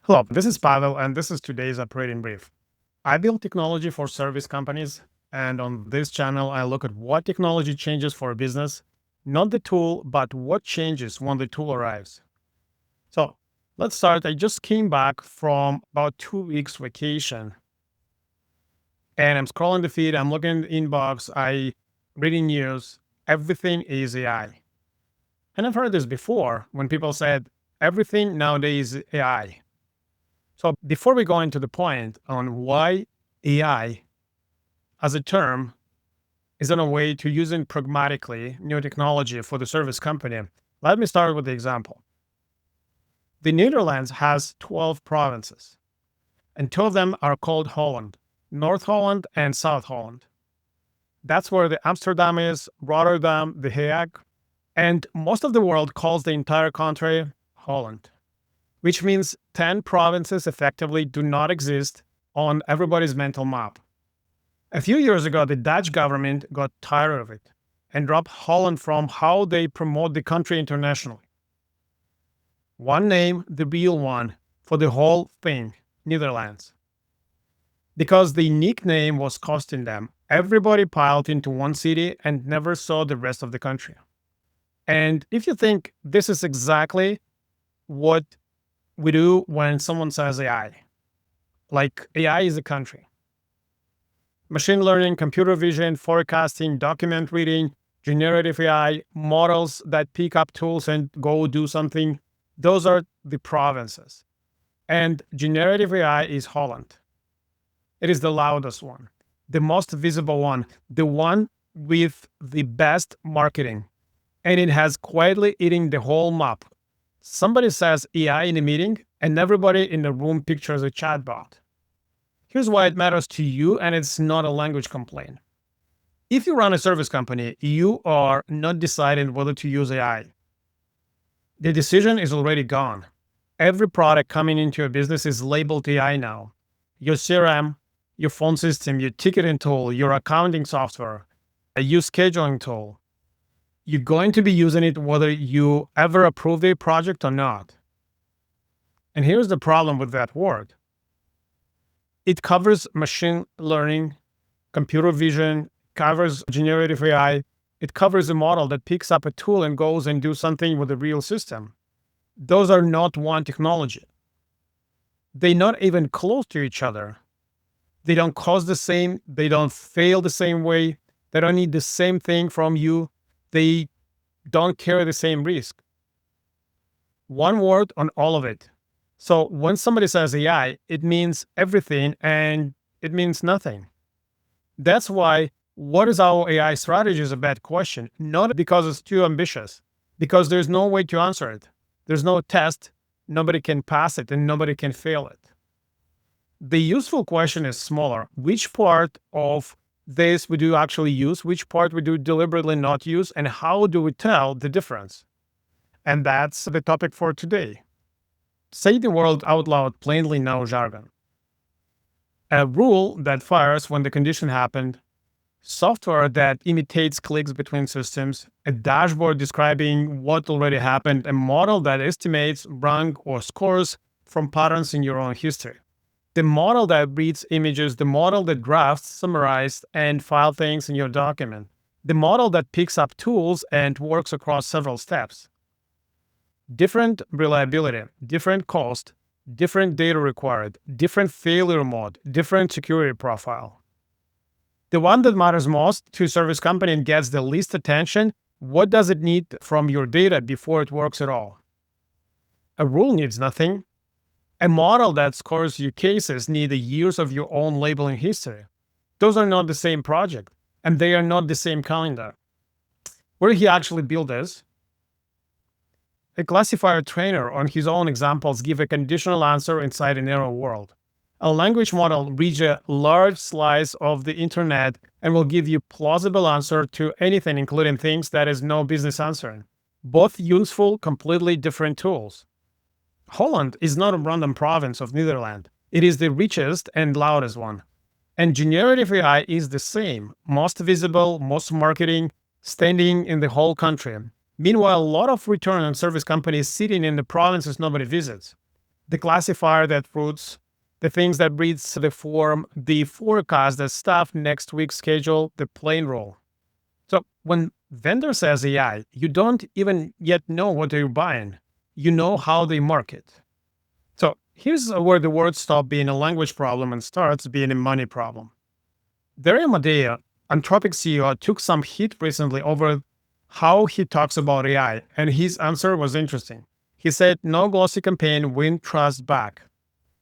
Hello, this is Pavel, and this is today's operating brief. I build technology for service companies, and on this channel, I look at what technology changes for a business, not the tool, but what changes when the tool arrives. So let's start. I just came back from about 2 weeks vacation, and I'm scrolling the feed, I'm looking at the inbox, I reading news, everything is AI. And I've heard this before when people said everything nowadays is AI. So before we go into the point on why AI as a term is on a way to using pragmatically new technology for the service company, let me start with the example. The Netherlands has 12 provinces, and two of them are called Holland, North Holland and South Holland. That's where the Amsterdam is, Rotterdam, The Hague, and most of the world calls the entire country Holland, which means 10 provinces effectively do not exist on everybody's mental map. A few years ago, the Dutch government got tired of it and dropped Holland from how they promote the country internationally. One name, the real one, for the whole thing, Netherlands. Because the nickname was costing them, everybody piled into one city and never saw the rest of the country. And if you think this is exactly what we do when someone says AI, like AI is a country. Machine learning, computer vision, forecasting, document reading, generative AI, models that pick up tools and go do something, those are the provinces. And generative AI is Holland. It is the loudest one, the most visible one, the one with the best marketing. And it has quietly eating the whole map. Somebody says AI in a meeting, and everybody in the room pictures a chatbot. Here's why it matters to you, and it's not a language complaint. If you run a service company, you are not deciding whether to use AI. The decision is already gone. Every product coming into your business is labeled AI now. Your CRM, your phone system, your ticketing tool, your accounting software, your scheduling tool. You're going to be using it whether you ever approve the project or not. And here's the problem with that word. It covers machine learning, computer vision, covers generative AI. It covers a model that picks up a tool and goes and do something with a real system. Those are not one technology. They're not even close to each other. They don't cost the same. They don't fail the same way. They don't need the same thing from you. They don't carry the same risk. One word on all of it. So when somebody says AI, it means everything and it means nothing. That's why what is our AI strategy is a bad question. Not because it's too ambitious, because there's no way to answer it. There's no test. Nobody can pass it and nobody can fail it. The useful question is smaller. Which part of this we do actually use, which part we do deliberately not use, and how do we tell the difference? And that's the topic for today. Say the word out loud plainly, no jargon. A rule that fires when the condition happened, software that imitates clicks between systems, a dashboard describing what already happened, a model that estimates rank or scores from patterns in your own history. The model that reads images, the model that drafts, summarizes, and files things in your document, the model that picks up tools and works across several steps. Different reliability, different cost, different data required, different failure mode, different security profile. The one that matters most to a service company and gets the least attention, what does it need from your data before it works at all? A rule needs nothing. A model that scores your cases needs years of your own labeling history. Those are not the same project, and they are not the same calendar. Where he actually built this, a classifier trainer on his own examples give a conditional answer inside a narrow world. A language model reads a large slice of the internet and will give you plausible answer to anything, including things that is no business answering. Both useful, completely different tools. Holland is not a random province of Netherlands. It is the richest and loudest one. And generative AI is the same, most visible, most marketing, standing in the whole country. Meanwhile, a lot of return on service companies sitting in the provinces nobody visits. the classifier that routes, the things that reads the form, the forecast, the stuff, next week's schedule, the plain role. So when vendor says AI, you don't even yet know what you're buying. You know how they market. So here's where the words stop being a language problem and starts being a money problem. Dario Maddei, Anthropic CEO, took some heat recently over how he talks about AI, and his answer was interesting. He said, no glossy campaign, win trust back.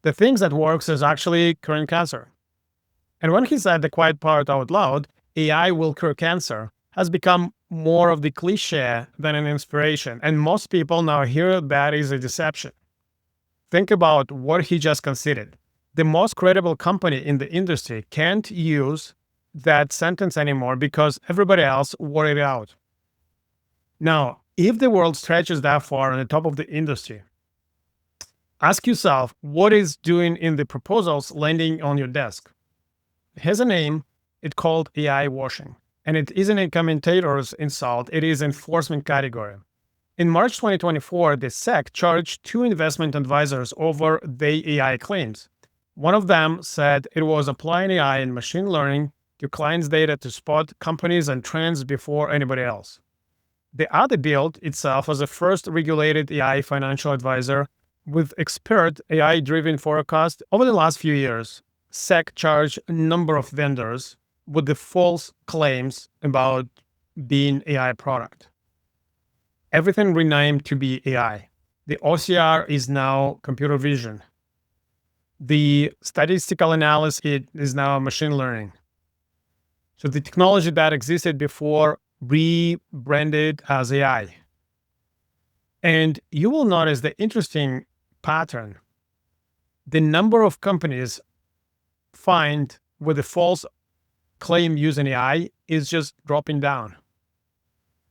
The things that works is actually curing cancer. And when he said the quiet part out loud, AI will cure cancer, has become more of the cliche than an inspiration. And most people now hear that is a deception. Think about what he just conceded. The most credible company in the industry can't use that sentence anymore because everybody else wore it out. Now, if the world stretches that far on the top of the industry, ask yourself what is doing in the proposals landing on your desk. It has a name, it's called AI washing. And it isn't a commentator's insult, it is enforcement category. In March 2024, the SEC charged 2 investment advisors over the AI claims. One of them said it was applying AI and machine learning to clients' data to spot companies and trends before anybody else. The other billed itself as the first regulated AI financial advisor with expert AI-driven forecast. Over the last few years, SEC charged a number of vendors with the false claims about being AI product. Everything renamed to be AI. The OCR is now computer vision. The statistical analysis is now machine learning. So the technology that existed before rebranded as AI. And you will notice the interesting pattern. The number of companies find with a false claim using AI is just dropping down.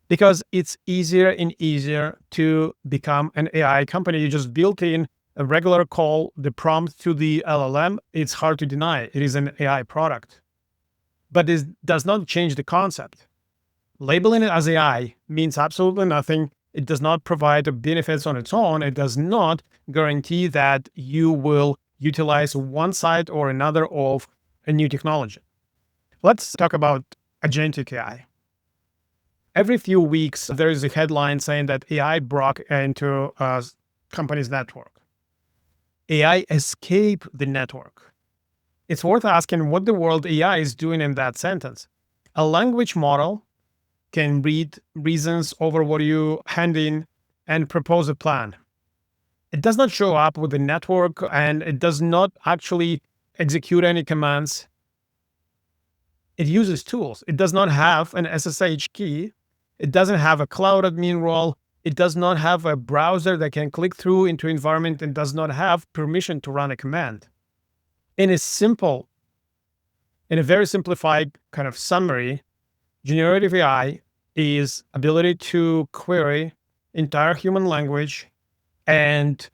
Because it's easier and easier to become an AI company. You just built in a regular call, the prompt to the LLM. It's hard to deny it is an AI product. But this does not change the concept. Labeling it as AI means absolutely nothing. It does not provide benefits on its own. It does not guarantee that you will utilize one side or another of a new technology. Let's talk about agentic AI. Every few weeks, there is a headline saying that AI broke into a company's network. AI escaped the network. It's worth asking what the world AI is doing in that sentence. A language model can read reasons over what you hand in and propose a plan. It does not show up with the network and it does not actually execute any commands. It uses tools. It does not have an SSH key. It doesn't have a cloud admin role. It does not have a browser that can click through into environment and does not have permission to run a command. In a very simplified kind of summary, generative AI is ability to query entire human language and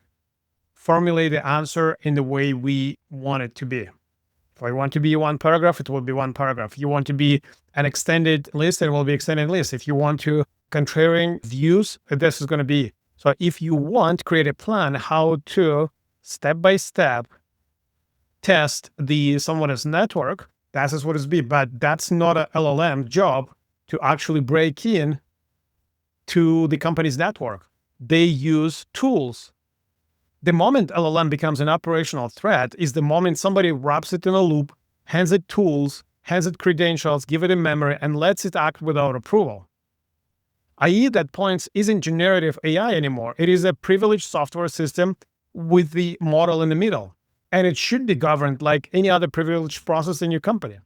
formulate the answer in the way we want it to be. If I want to be one paragraph, it will be one paragraph. If you want to be an extended list, it will be extended list. If you want to contrarian views, this is going to be. So if you want, create a plan how to step by step test someone's network, that is what it's be. But that's not a LLM job to actually break in to the company's network. They use tools. The moment LLM becomes an operational threat is the moment somebody wraps it in a loop, hands it tools, hands it credentials, give it a memory, and lets it act without approval. i.e. that points isn't generative AI anymore. It is a privileged software system with the model in the middle. And it should be governed like any other privileged process in your company.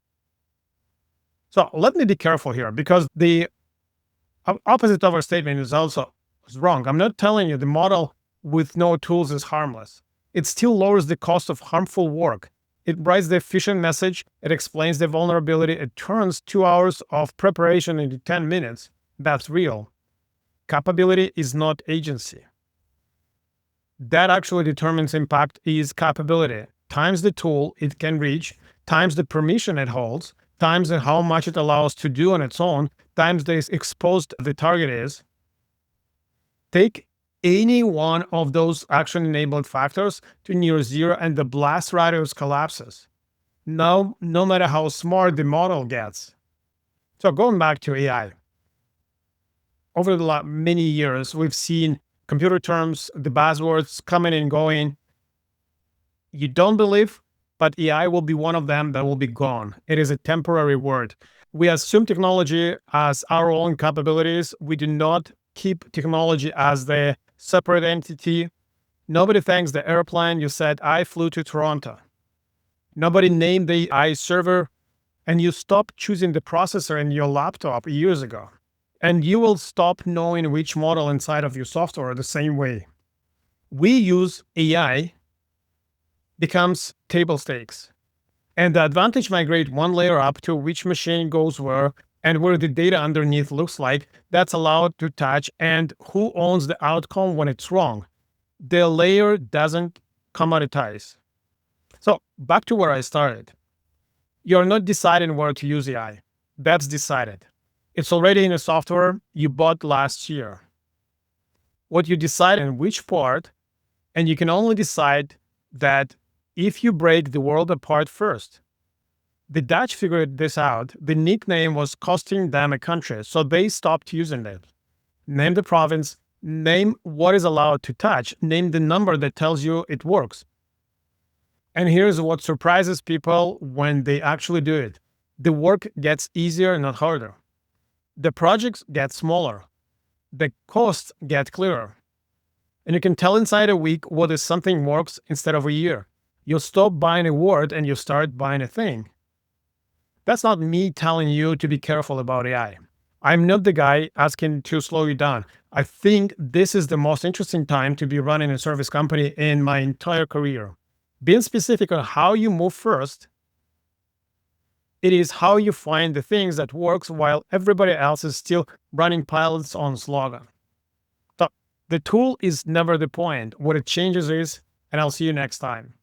So let me be careful here because the opposite of our statement is also wrong. I'm not telling you the model with no tools is harmless. It still lowers the cost of harmful work. It writes the efficient message. It explains the vulnerability. It turns 2 hours of preparation into 10 minutes. That's real. Capability is not agency. That actually determines impact is capability times the tool it can reach, times the permission it holds, times how much it allows to do on its own, times the exposed the target is. Take any one of those action-enabled factors to near zero and the blast radius collapses. No matter how smart the model gets. So going back to AI, over the many years, we've seen computer terms, the buzzwords coming and going. You don't believe, but AI will be one of them that will be gone. It is a temporary word. We assume technology as our own capabilities. We do not keep technology as the separate entity. Nobody thanks the airplane you said, I flew to Toronto. Nobody named the AI server, and you stopped choosing the processor in your laptop years ago. And you will stop knowing which model inside of your software the same way. We use AI becomes table stakes. And the advantage migrate one layer up to which machine goes where and where the data underneath looks like. That's allowed to touch and who owns the outcome when it's wrong. The layer doesn't commoditize. So back to where I started. You're not deciding where to use AI. That's decided. It's already in a software you bought last year. What you decide in which part, and you can only decide that if you break the world apart first. The Dutch figured this out. The nickname was costing them a country, so they stopped using it. Name the province, name what is allowed to touch, name the number that tells you it works. And here's what surprises people when they actually do it. The work gets easier, not harder. The projects get smaller. The costs get clearer. And you can tell inside a week whether something works instead of a year. You'll stop buying a word and you start buying a thing. That's not me telling you to be careful about AI. I'm not the guy asking to slow you down. I think this is the most interesting time to be running a service company in my entire career. Being specific on how you move first, it is how you find the things that works while everybody else is still running pilots on slogan. So the tool is never the point. What it changes is, and I'll see you next time.